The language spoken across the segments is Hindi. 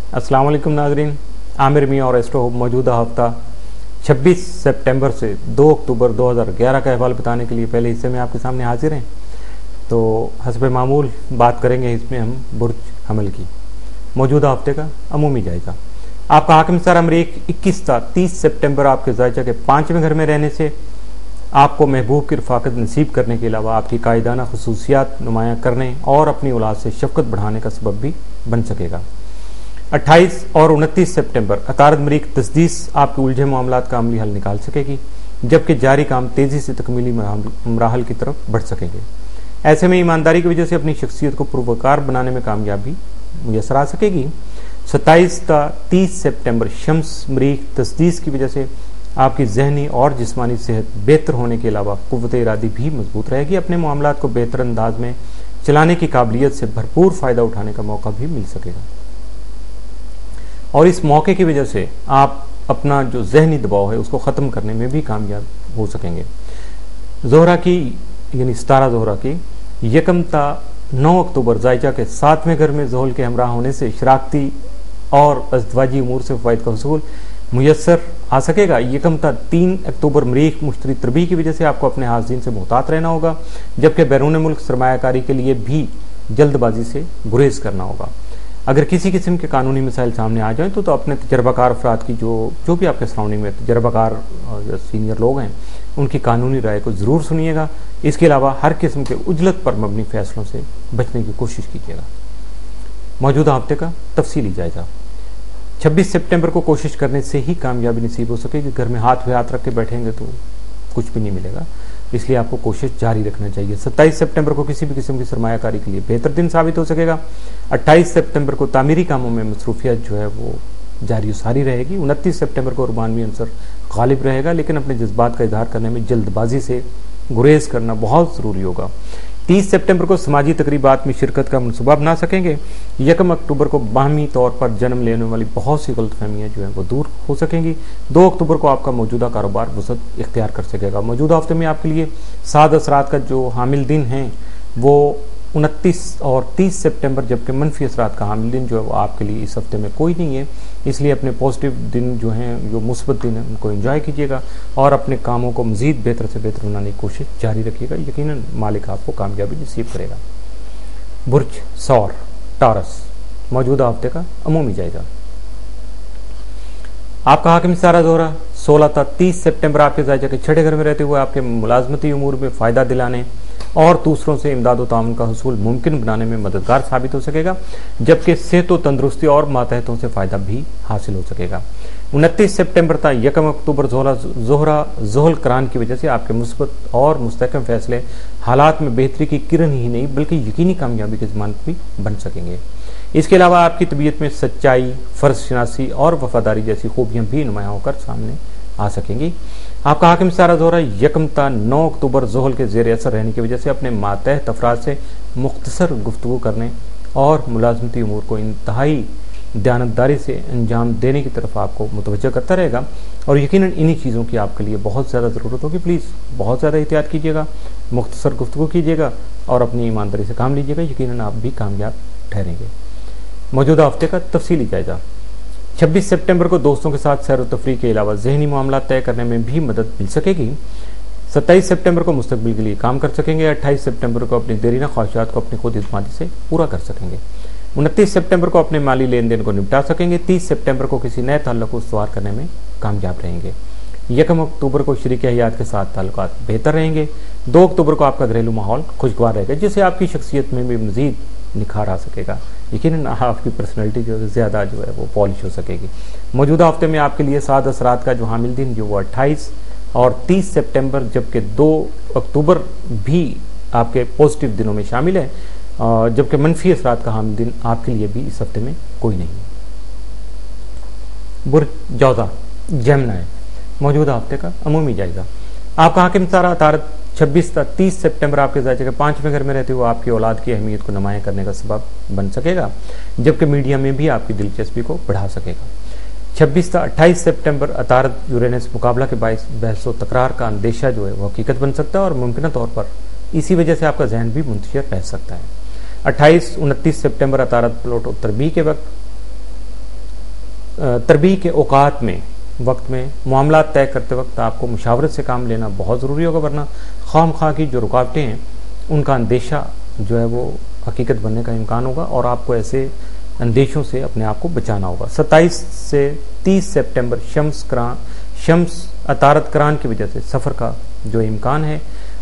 अस्सलाम वालेकुम नाज़रीन, आमिर मियाँ और एस्ट्रो मौजूदा हफ्ता 26 सितंबर से 2 अक्टूबर 2011 का अहवाल बताने के लिए पहले हिस्से में आपके सामने हाजिर हैं। तो हस्ब मामूल बात करेंगे इसमें हम बुर्ज हमल की मौजूदा हफ्ते का अमूमी जायजा। आपका हाकिम सर अमरीक 21 था 30 सितंबर आपके जायजा के 5वें घर में रहने से आपको महबूब की रफाकत नसीब करने के अलावा आपकी कायदाना खसूसियात नुमायाँ करने और अपनी औलाद से शफकत बढ़ाने का सबब भी बन सकेगा। 28 और 29 सितंबर अतारद मरीक तस्दीस आपके उलझे मामलात का अमली हल निकाल सकेगी, जबकि जारी काम तेजी से तकमीली मराहल की तरफ बढ़ सकेंगे। ऐसे में ईमानदारी की वजह से अपनी शख्सियत को पुरवकार बनाने में कामयाबी मुयसर आ सकेगी। 27 का 30 सितंबर शम्स मरीक तस्दीस की वजह से आपकी जहनी और जिस्मानी सेहत बेहतर होने के अलावा कुव्वत इरादी भी मजबूत रहेगी। अपने मामलात को बेहतर अंदाज में चलाने की काबिलियत से भरपूर फायदा उठाने का मौका भी मिल सकेगा और इस मौके की वजह से आप अपना जो जहनी दबाव है उसको ख़त्म करने में भी कामयाब हो सकेंगे। जोहरा की यानी सितारा जोहरा की यकमता 9 अक्टूबर जायजा के 7वें घर में जोहल के हमरा होने से शराकती और अज़दवाजी उमूर से फ़ायदा का हसूल मुयसर आ सकेगा। यकमता 3 अक्टूबर मरीख मुश्तरी तरबी की वजह से आपको अपने हाज़िन से मोहतात रहना होगा, जबकि बैरून मुल्क सरमायाकारी के लिए भी जल्दबाजी से गुरेज करना होगा। अगर किसी किस्म के कानूनी मसाइल सामने आ जाएं तो अपने तजर्बाकार अफराद की जो भी आपके सराउंडिंग में तजर्बाकार सीनियर लोग हैं उनकी कानूनी राय को ज़रूर सुनिएगा। इसके अलावा हर किस्म के उजलत पर मबनी फैसलों से बचने की कोशिश कीजिएगा। मौजूदा हफ्ते का तफसीली जायजा। 26 सितंबर को कोशिश करने से ही कामयाबी नसीब हो सकेगी। घर में हाथ पे हाथ रख के बैठेंगे तो कुछ भी नहीं मिलेगा, इसलिए आपको कोशिश जारी रखना चाहिए। 27 सितंबर को किसी भी किस्म की सरमायाकारी के लिए बेहतर दिन साबित हो सकेगा। 28 सितंबर को तामीरी कामों में मसरूफियत जो है वो जारी सारी रहेगी। 29 सितंबर को रुबानवी अंसर गालिब रहेगा, लेकिन अपने जज्बात का इजहार करने में जल्दबाजी से गुरेज करना बहुत ज़रूरी होगा। 30 सितंबर को समाजी तकरीबात में शिरकत का मनसूबा बना सकेंगे। 1 अक्टूबर को बाहमी तौर पर जन्म लेने वाली बहुत सी गलतफहमियां जो है वो दूर हो सकेंगी। 2 अक्टूबर को आपका मौजूदा कारोबार वसअत इख्तियार कर सकेगा। मौजूदा हफ्ते में आपके लिए साद असरात का जो हामिल दिन हैं वो 29 और 30 सितंबर, जबकि मनफी असरात का हामिल दिन जो है वो आपके लिए इस हफ्ते में कोई नहीं है। इसलिए अपने पॉजिटिव दिन जो हैं, जो मुस्बत दिन है, उनको एंजॉय कीजिएगा और अपने कामों को मज़ीद बेहतर से बेहतर बनाने की कोशिश जारी रखिएगा। यकीनन मालिक आपको कामयाबी नसीब करेगा। बुर्ज सौर टारस मौजूदा हफ्ते का अमूमी जायजा। आपका हाकिम सारा जोहरा 16 था 30 सितंबर आपके जायजा के 6ठे घर में रहते हुए आपके मुलाजमती उमूर में फ़ायदा दिलाने और दूसरों से इमदाद ताउन का हसूल मुमकिन बनाने में मददगार साबित हो सकेगा, जबकि सेहत व तंदुरुस्ती और मातहतों से फ़ायदा भी हासिल हो सकेगा। 29 सितंबर तक 1 अक्टूबर जोहरा जोहल करान की वजह से आपके मुस्बत और मुस्तहकम फैसले हालात में बेहतरी की किरण ही नहीं बल्कि यकीनी कामयाबी की ज़मानत भी बन सकेंगे। इसके अलावा आपकी तबीयत में सच्चाई, फ़र्ज शनासी और वफादारी जैसी खूबियाँ भी नुमायाँ होकर सामने आ सकेंगी। आपका हाकिम सारा जोहरा यकमता 9 अक्टूबर जोहल के ज़ेर असर रहने की वजह से अपने मातहत अफराद से मुख्तसर गुफ्तगू करने और मुलाजमती उमूर को इंतहाई दयानतदारी से अंजाम देने की तरफ आपको मुतवज्जह करता रहेगा और यकीनन इन्हीं चीज़ों की आपके लिए बहुत ज़्यादा ज़रूरत होगी। प्लीज़ बहुत ज़्यादा एहतियात कीजिएगा, मुख्तसर गुफ्तगू कीजिएगा और अपनी ईमानदारी से काम लीजिएगा। यकीनन आप भी कामयाब ठहरेंगे। मौजूदा हफ्ते का तफसीली जायजा। 26 सितंबर को दोस्तों के साथ सैर व तफरीह के अलावा जहनी मामला तय करने में भी मदद मिल सकेगी। 27 सितंबर को मुस्तकबिल के लिए काम कर सकेंगे। 28 सितंबर को अपनी देरीना ख्वाहिशात को अपनी खुद इत्मीनान से पूरा कर सकेंगे। 29 सितंबर को अपने माली लेन देन को निपटा सकेंगे। 30 सितंबर को किसी नए ताल्लुक को इस्तवार करने में कामयाब रहेंगे। 1 अक्टूबर को शरीक हयात के साथ ताल्लुकात बेहतर रहेंगे। 2 अक्टूबर को आपका घरेलू माहौल खुशगवार रहेगा, जिससे आपकी शख्सियत में भी मज़ीद निखार आ सकेगा। यकीनन आपकी पर्सनैलिटी जो है ज़्यादा जो है वो पॉलिश हो सकेगी। मौजूदा हफ्ते में आपके लिए साद असरात का जो हामिल दिन जो वो 28 और 30 सितंबर, जबकि 2 अक्टूबर भी आपके पॉजिटिव दिनों में शामिल है, जबकि मनफी असरात का हामिल दिन आपके लिए भी इस हफ्ते में कोई नहीं है। बुर्ज जौज़ा जमना है मौजूदा हफ्ते का अमूमी जायजा। आपका हाकिम सारा तारत 26 तक 30 सितंबर आपके जायजे के 5वें घर में रहते हुए आपकी औलाद की अहमियत को नुमायाँ करने का सबब बन सकेगा, जबकि मीडिया में भी आपकी दिलचस्पी को बढ़ा सकेगा। 26 तक 28 सितंबर अतारत यूरेनस मुकाबला के बायस बहस व तकरार का अंदेशा जो है वो हकीकत बन सकता है और मुमकिन तौर पर इसी वजह से आपका जहन भी मुंतशिर रह सकता है। 28-29 सितंबर अतारत प्लूटो तरबी के वक्त तरबी के औकात में वक्त में मामला तय करते वक्त आपको मुशावरत से काम लेना बहुत ज़रूरी होगा, वरना खामखा की जो रुकावटें हैं उनका अंदेशा जो है वो हकीकत बनने का इम्कान होगा और आपको ऐसे अंदेशों से अपने आप को बचाना होगा। 27 से 30 सितंबर शम्स अतारत करान की वजह से सफ़र का जो इम्कान है,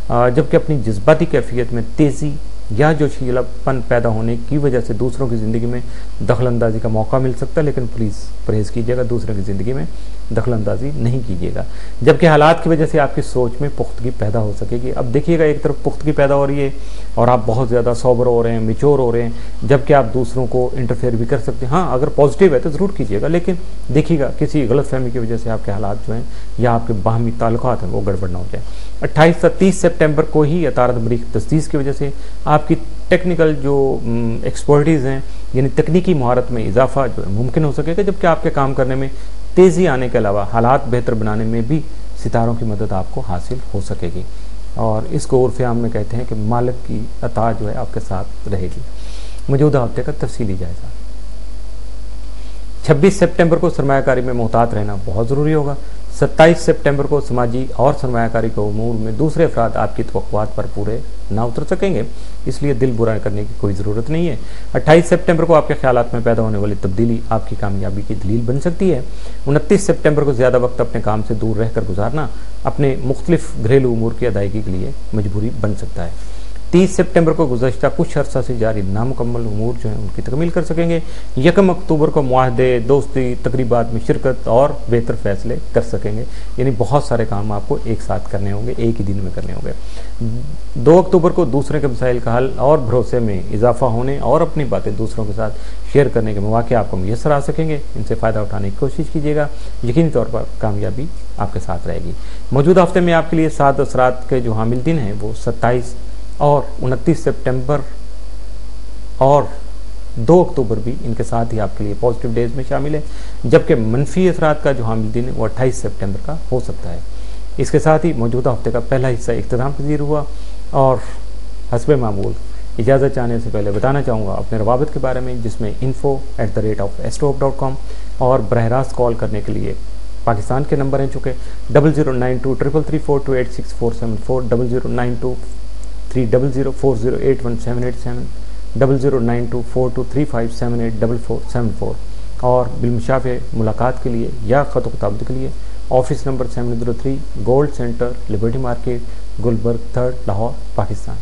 जबकि अपनी जज्बाती कैफियत में तेज़ी या जोशीलापन पैदा होने की वजह से दूसरों की ज़िंदगी में दखल अंदाजी का मौका मिल सकता है, लेकिन प्लीज़ परहेज़ कीजिएगा, दूसरों की ज़िंदगी में दखल अंदाजी नहीं कीजिएगा, जबकि हालात की वजह से आपकी सोच में पुख्तगी पैदा हो सकेगी। अब देखिएगा, एक तरफ पुख्तगी पैदा हो रही है और आप बहुत ज़्यादा सोबर हो रहे हैं, मिच्योर हो रहे हैं, जबकि आप दूसरों को इंटरफेयर भी कर सकते हैं। हाँ, अगर पॉजिटिव है तो ज़रूर कीजिएगा, लेकिन देखिएगा किसी गलतफहमी की वजह से आपके हालात जो हैं या आपके बाहमी ताल्लुकात हैं वो गड़बड़ ना हो जाए। 28 से 30 सितंबर को ही अतारत मरीख तस्दीस की वजह से आपकी टेक्निकल जो एक्सपर्टीज़ हैं यानी तकनीकी महारत में इजाफा जो है मुमकिन हो सकेगा, जबकि आपके काम करने में तेज़ी आने के अलावा हालात बेहतर बनाने में भी सितारों की मदद आपको हासिल हो सकेगी। और इसको उर्फ़ आम में कहते हैं कि मालिक की अता जो है आपके साथ रहेगी। मौजूदा हफ्ते का तफसीली जायज़ा। 26 सितंबर को सरमायाकारी में मोहतात रहना बहुत ज़रूरी होगा। 27 सितंबर को समाजी और सरमायाकारी के उमूर में दूसरे अफराद आपकी तवक्कुआत पर पूरे ना उतर सकेंगे, इसलिए दिल बुरा करने की कोई ज़रूरत नहीं है। 28 सितंबर को आपके ख्यालात में पैदा होने वाली तब्दीली आपकी कामयाबी की दलील बन सकती है। 29 सितंबर को ज़्यादा वक्त अपने काम से दूर रहकर गुजारना अपने मुख्तलिफ घरेलू उमूर की अदायगी के लिए मजबूरी बन सकता है। 30 सितंबर को गुज़श्ता कुछ अर्सा से जारी नामुकम्मल उमूर जो हैं उनकी तकमील कर सकेंगे। 1 अक्टूबर को मुआहदे, दोस्ती, तकरीबात में शिरकत और बेहतर फैसले कर सकेंगे, यानी बहुत सारे काम आपको एक साथ करने होंगे, एक ही दिन में करने होंगे। 2 अक्टूबर को दूसरे के मसाइल का हल और भरोसे में इजाफा होने और अपनी बातें दूसरों के साथ शेयर करने के मौके आपको मुयस्सर आ सकेंगे, इनसे फ़ायदा उठाने की कोशिश कीजिएगा, यकीनी तौर पर कामयाबी आपके साथ रहेगी। मौजूदा हफ्ते में आपके लिए 7 असरात के जो हामिल दिन हैं वो 27 और 29 सितंबर और 2 अक्टूबर भी इनके साथ ही आपके लिए पॉजिटिव डेज में शामिल है, जबकि मनफी असरात का जो हामिल दिन है वो 28 सितंबर का हो सकता है। इसके साथ ही मौजूदा हफ्ते का पहला हिस्सा इख्तिताम पजीर हुआ और हस्बे मामूल इजाज़त चाहने से पहले बताना चाहूँगा अपने रवाबत के बारे में, जिसमें info@astrop.com और बरह रास्त कॉल करने के लिए पाकिस्तान के नंबर हैं चुके 00923334286474 00923004081787 00924235784474 और बिलमुशाफ़े मुलाकात के लिए या ख़त ख़ताबत के लिए office number 703 Gold Centre, Liberty Market, Gulberg 3rd, Lahore, Pakistan.